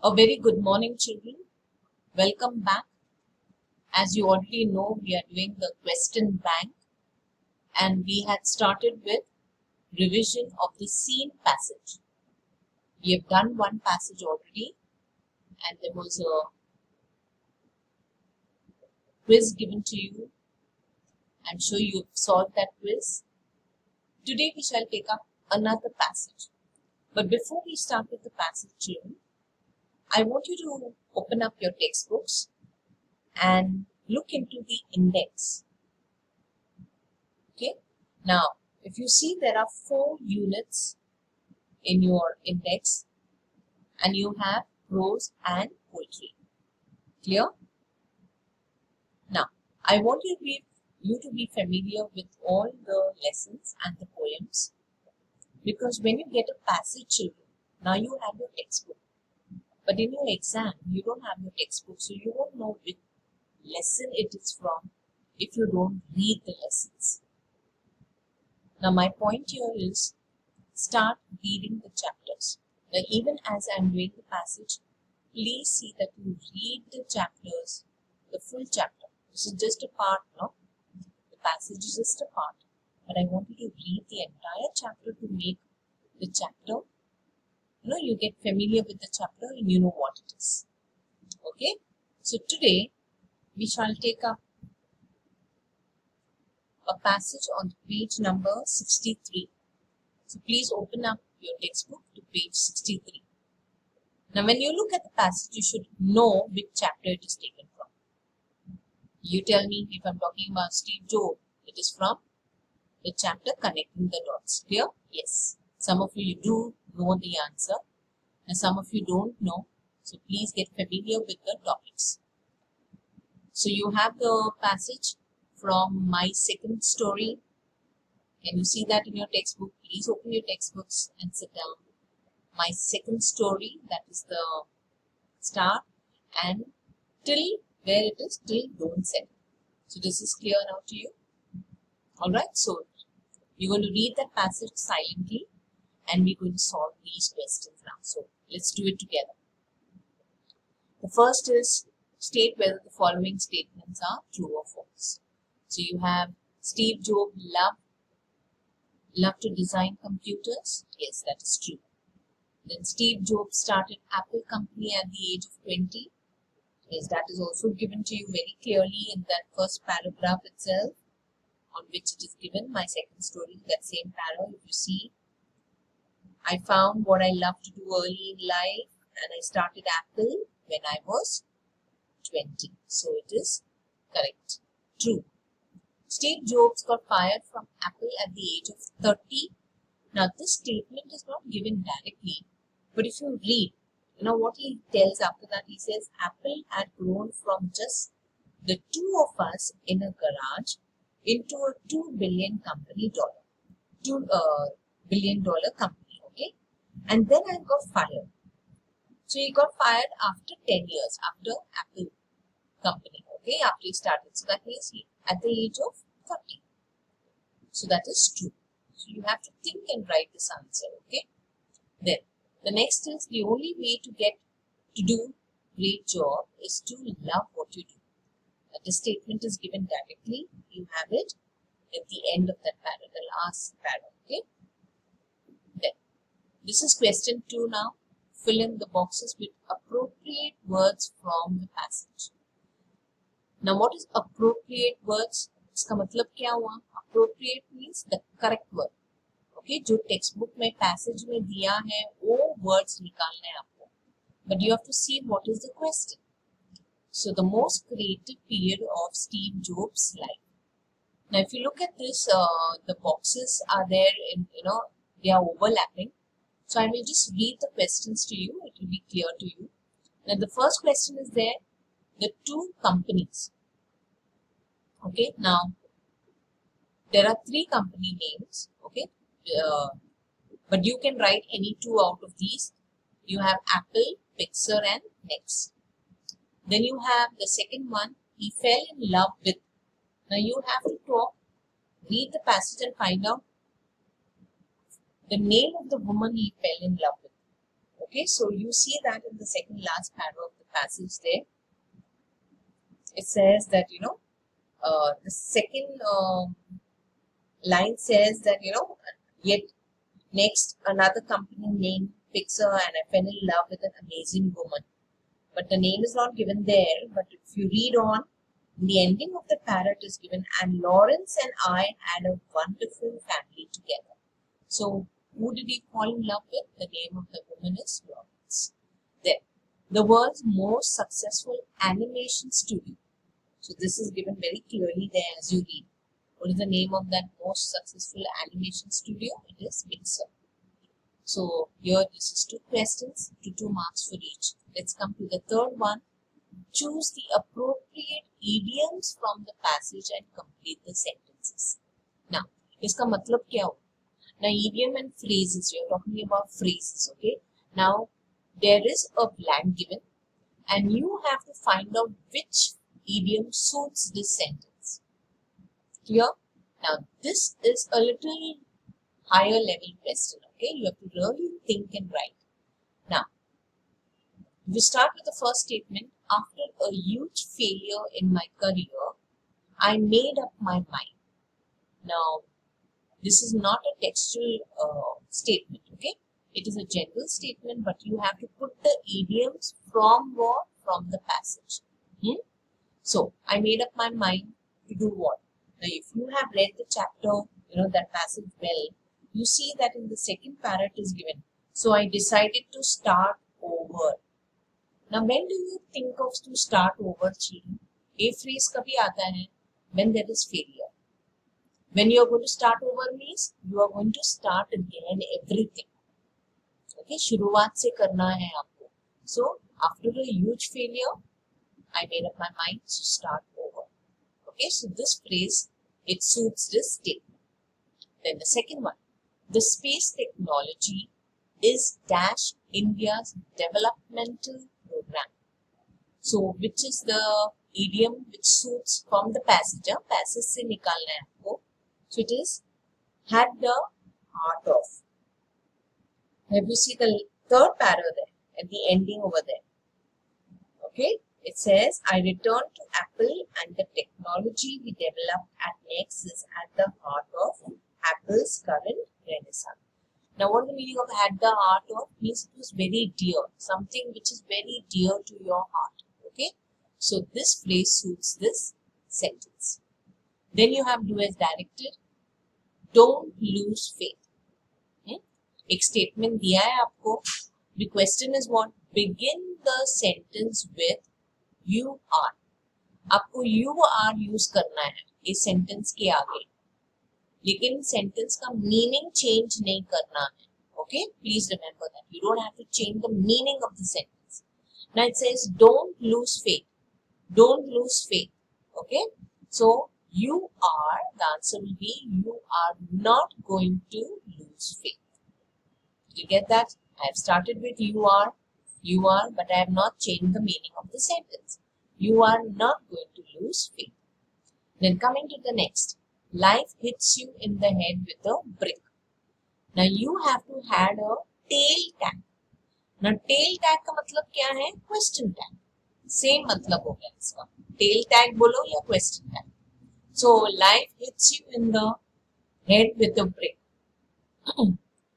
A very good morning, children. Welcome back. As you already know, we are doing the question bank, and we had started with revision of the scene passage. We have done one passage already, and there was a quiz given to you. I'm sure you've solved that quiz. Today we shall take up another passage. But before we start with the passage, children, I want you to open up your textbooks and look into the index. Okay. Now, if you see, there are 4 units in your index, and you have prose and poetry. Clear? Now, I want you to be familiar with all the lessons and the poems, because when you get a passage, children, now you have your textbook. But in your exam, you don't have your textbook, so you won't know which lesson it is from if you don't read the lessons. Now, my point here is start reading the chapters. Now, even as I'm doing the passage, please see that you read the chapters, the full chapter. This is just a part, no? The passage is just a part. But I want you to read the entire chapter to make the chapter, you get familiar with the chapter and you know what it is. Okay? So today, we shall take up a passage on page number 63. So please open up your textbook to page 63. Now, when you look at the passage, you should know which chapter it is taken from. You tell me if I'm talking about Steve Jobs, it is from the chapter Connecting the Dots. Clear? Yes. Some of you do know the answer, and some of you don't know. So please get familiar with the topics. So you have the passage from My Second Story. Can you see that in your textbook? Please open your textbooks and sit down. My Second Story, that is the start, and till where it is, till don't settle. So this is clear now to you? Alright, so you're going to read that passage silently, and we're going to solve these questions now. So let's do it together. The first is state whether the following statements are true or false. So you have Steve Jobs loved to design computers. Yes, that is true. Then Steve Jobs started Apple company at the age of 20. Yes, that is also given to you very clearly in that first paragraph itself, on which it is given. My Second Story, that same paragraph, if you see, I found what I love to do early in life, and I started Apple when I was 20. So it is correct. True. Steve Jobs got fired from Apple at the age of 30. Now, this statement is not given directly, but if you read, what he tells after that, he says Apple had grown from just the two of us in a garage into a $2 billion company. Okay? And then I got fired. So he got fired after 10 years, after Apple company, okay, after he started. So that means he at the age of 30. So that is true. So you have to think and write this answer, okay. Then the next is the only way to get to do great job is to love what you do. The statement is given directly. You have it at the end of that paragraph, the last paragraph, okay. Then this is question 2 now. Fill in the boxes with appropriate words from the passage. Now, what is appropriate words? इसका मतलब क्या हुआ? Appropriate means the correct word. Okay, जो textbook में passage में दिया है, वो words निकालने हैं आपको. But you have to see what is the question. So, the most creative period of Steve Jobs' life. Now, if you look at this, the boxes are there in, they are overlapping. So, I will just read the questions to you. It will be clear to you. Now, the first question is there, the 2 companies. Okay, now, there are 3 company names. Okay, but you can write any 2 out of these. You have Apple, Pixar, and Next. Then you have the second one, he fell in love with. Now, you have to read the passage and find out the name of the woman he fell in love with. Okay, so you see that in the second last paragraph of the passage there, it says that, the second line says that, yet next another company named Pixar and I fell in love with an amazing woman. But the name is not given there. But if you read on, in the ending of the parrot is given, and Lawrence and I had a wonderful family together. So who did he fall in love with? The name of the woman is Lawrence. Then, the world's most successful animation studio. So this is given very clearly there as you read. What is the name of that most successful animation studio? It is Pixar. So here this is 2 questions to 2 marks for each. Let's come to the third one. Choose the appropriate idioms from the passage and complete the sentences. Now, इसका मतलब क्या हो? Now, idiom and phrases, we are talking about phrases, okay? Now, there is a blank given and you have to find out which idiom suits this sentence. Clear? Now, this is a little higher level question, okay? You have to really think and write. Now, we start with the first statement. After a huge failure in my career, I made up my mind. Now, this is not a textual statement, okay? It is a general statement, but you have to put the idioms from what? From the passage. So, I made up my mind to do what? Now, if you have read the chapter, that passage well, you see that in the second parrot is given. So, I decided to start over. Now, when do you think of to start over, children? A phrase kabhi aata hai when there is failure. When you are going to start over means you are going to start again everything. Okay, शुरुआत से करना है आपको. So, after a huge failure, I made up my mind to start over. Okay, so this phrase, it suits this statement. Then the second one, the space technology is dash India's developmental program. So, which is the idiom which suits from the passage? Passage से निकालना है आपको. So, it is had the heart of. Have you seen the third para there at the ending over there? Okay, it says, I returned to Apple and the technology we developed at Next is at the heart of Apple's current renaissance. Now, what is the meaning of had the heart of? Means it was very dear, something which is very dear to your heart. Okay, so this phrase suits this sentence. Then you have do as directed. Don't lose faith. एक statement दिया है आपको. The question is what? Begin the sentence with you are. आपको you are use करना है इस sentence के आगे. लेकिन sentence का meaning change नहीं करना है. Okay? Please remember that. You don't have to change the meaning of the sentence. Now it says don't lose faith. Don't lose faith. Okay? So, you are, the answer will be you are not going to lose faith. Did you get that? I have started with you are, but I have not changed the meaning of the sentence. You are not going to lose faith. Then coming to the next. Life hits you in the head with a brick. Now you have to add a tail tag. Now tail tag का मतलब क्या है? Question tag. Same मतलब हो गया इसका. Tail tag बोलो या question tag. So life hits you in the head with a brick.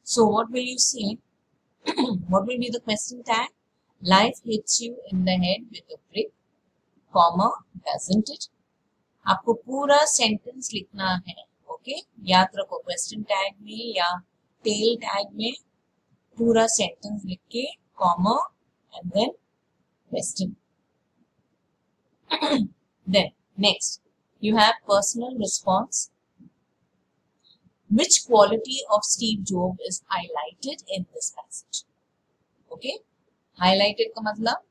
So what will you say? What will be the question tag? Life hits you in the head with a brick, comma, doesn't it? आपको पूरा sentence लिखना है, okay? याद रखो question tag में या tail tag में पूरा sentence लिख के, comma, and then question. Then next, you have personal response. Which quality of Steve Jobs is highlighted in this passage? Okay, highlighted का मतलब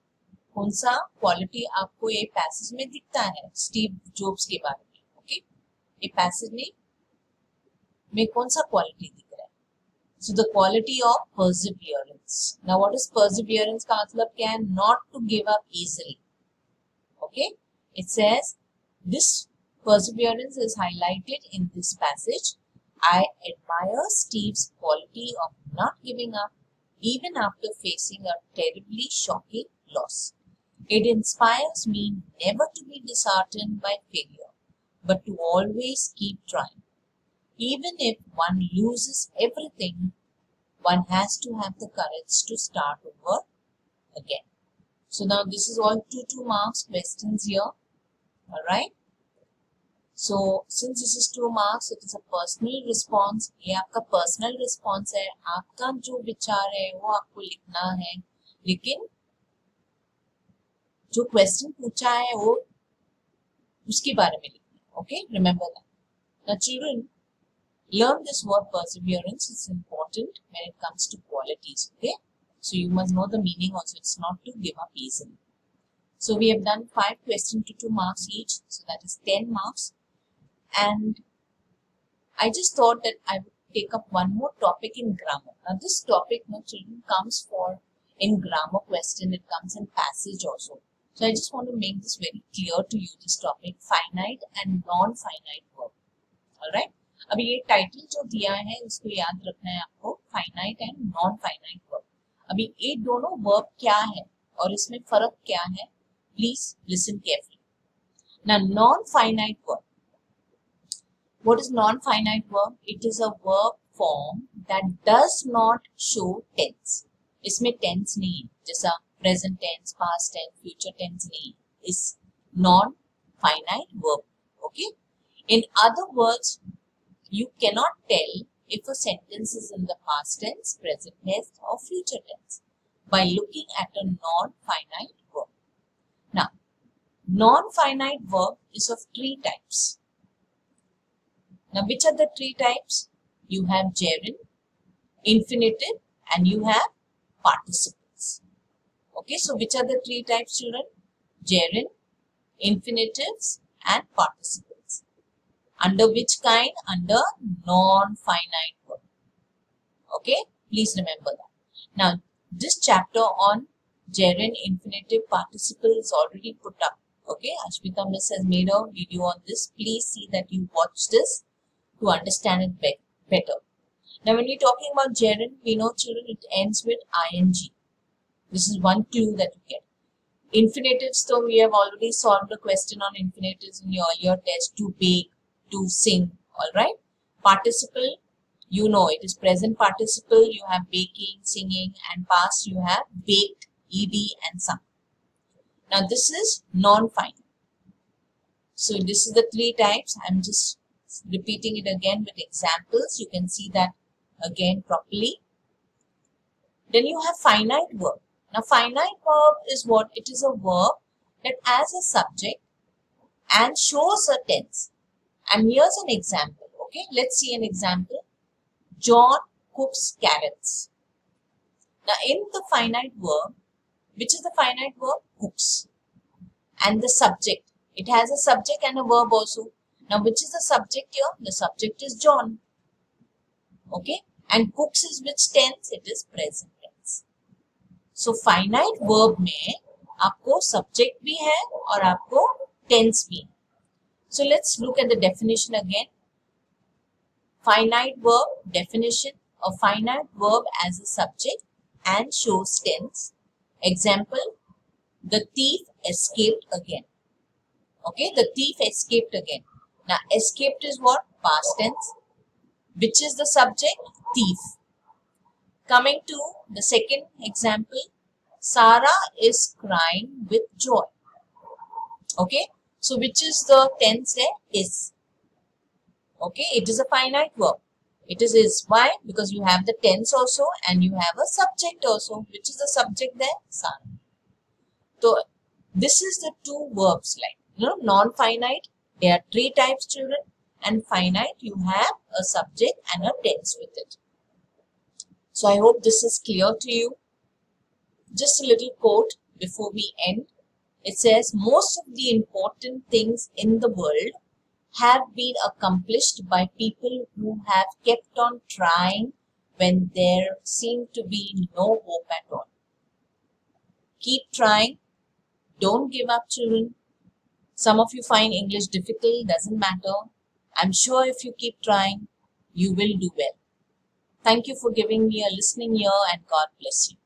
कौन सा क्वालिटी आपको ये पैसेज में दिखता है स्टीव जॉब्स के बारे में. ओके, ये पैसेज में कौन सा क्वालिटी दिख रहा है? So the quality of perseverance. Now what is perseverance का मतलब क्या है? Not to give up easily. Okay, it says this perseverance is highlighted in this passage. I admire Steve's quality of not giving up even after facing a terribly shocking loss. It inspires me never to be disheartened by failure, but to always keep trying. Even if one loses everything, one has to have the courage to start over again. So now this is all 2 marks questions here. Alright. So since this is 2 marks, it is a personal response. ये आपका personal response है. आपका जो विचार है वो आपको लिखना है. लेकिन जो question पूछा है वो उसके बारे में लिखना है. Okay, remember that. Now children, learn this word perseverance. It's important when it comes to qualities. Okay, so you must know the meaning also. It's not to give up easily. So we have done 5 questions to 2 marks each. So that is 10 marks. And I just thought that I would take up one more topic in grammar. Now this topic, no children, comes for in grammar question. It comes in passage also. So I just want to make this very clear to you. This topic, finite and non-finite verb. All right. अभी ये title जो दिया है उसको याद रखना है आपको, finite and non finite verb. अभी ये दोनों वर्ब क्या है और इसमें फर्क क्या है, please listen carefully. Now non finite verb, what is non finite verb? It is a verb form that does not show tense. इसमें टेंस नहीं है, जैसा present tense, past tense, future tense नहीं, is non finite verb. Okay, in other words, you cannot tell if a sentence is in the past tense, present tense or future tense by looking at a non-finite verb. Now, non-finite verb is of 3 types. Now, which are the 3 types? You have gerund, infinitive and you have participles. Okay, so which are the 3 types, children? Gerund, infinitives and participles. Under which kind? Under non-finite verb. Okay, please remember that. Now, this chapter on gerund, infinitive, participle is already put up. Okay, Ashmita Miss has made a video on this. Please see that you watch this to understand it better. Now, when we're talking about gerund, we know, children, it ends with ing. This is one clue that you get. Infinitives, though, we have already solved the question on infinitives in your earlier test. To bake, to sing. All right. Participle, you know, it is present participle. You have baking, singing, and past you have baked, ed, and sung. Now this is non-finite. So this is the 3 types. I'm just repeating it again with examples. You can see that again properly. Then you have finite verb. Now finite verb is what? It is a verb that has a subject and shows a tense. And here's an example. Okay, let's see an example. John cooks carrots. Now in the finite verb, which is the finite verb? Cooks. And the subject. It has a subject and a verb also. Now which is the subject here? The subject is John. Okay. And cooks is which tense? It is present tense. So finite verb में आपको subject भी है और आपको tense भी है. So let's look at the definition again. Finite verb definition. A finite verb as a subject and shows tense. Example, the thief escaped again. Okay, the thief escaped again. Now escaped is what? Past tense. Which is the subject? Thief. Coming to the second example, Sarah is crying with joy. Okay. So, which is the tense there? Is. Okay, it is a finite verb. It is. Why? Because you have the tense also and you have a subject also. Which is the subject there? Sarah. So, this is the 2 verbs like, you know, non-finite. There are 3 types, children. And finite, you have a subject and a tense with it. So, I hope this is clear to you. Just a little quote before we end. It says, most of the important things in the world have been accomplished by people who have kept on trying when there seemed to be no hope at all. Keep trying. Don't give up, children. Some of you find English difficult, doesn't matter. I'm sure if you keep trying, you will do well. Thank you for giving me a listening ear, and God bless you.